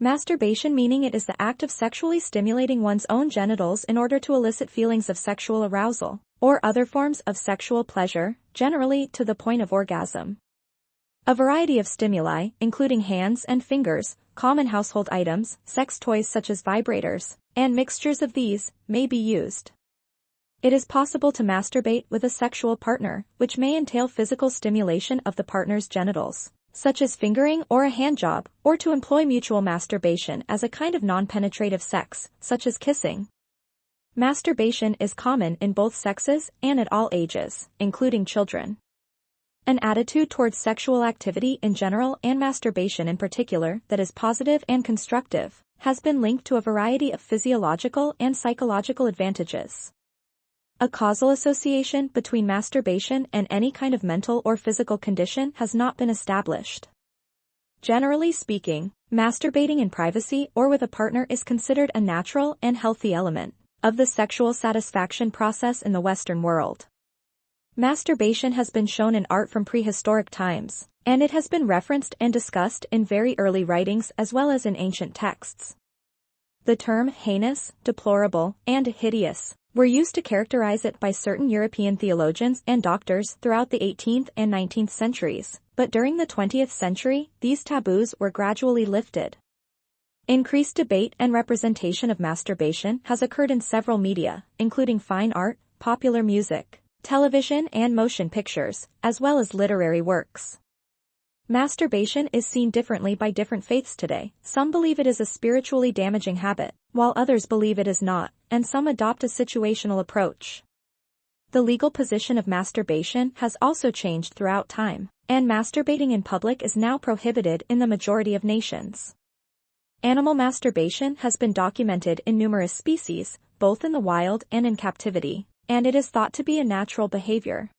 Masturbation meaning it is the act of sexually stimulating one's own genitals in order to elicit feelings of sexual arousal, or other forms of sexual pleasure, generally to the point of orgasm. A variety of stimuli, including hands and fingers, common household items, sex toys such as vibrators, and mixtures of these, may be used. It is possible to masturbate with a sexual partner, which may entail physical stimulation of the partner's genitals, such as fingering or a handjob, or to employ mutual masturbation as a kind of non-penetrative sex, such as kissing. Masturbation is common in both sexes and at all ages, including children. An attitude towards sexual activity in general and masturbation in particular that is positive and constructive has been linked to a variety of physiological and psychological advantages. A causal association between masturbation and any kind of mental or physical condition has not been established. Generally speaking, masturbating in privacy or with a partner is considered a natural and healthy element of the sexual satisfaction process in the Western world. Masturbation has been shown in art from prehistoric times, and it has been referenced and discussed in very early writings as well as in ancient texts. The term heinous, deplorable, and hideous were used to characterize it by certain European theologians and doctors throughout the 18th and 19th centuries, but during the 20th century, these taboos were gradually lifted. Increased debate and representation of masturbation has occurred in several media, including fine art, popular music, television and motion pictures, as well as literary works. Masturbation is seen differently by different faiths today. Some believe it is a spiritually damaging habit, while others believe it is not, and some adopt a situational approach. The legal position of masturbation has also changed throughout time, and masturbating in public is now prohibited in the majority of nations. Animal masturbation has been documented in numerous species, both in the wild and in captivity, and it is thought to be a natural behavior.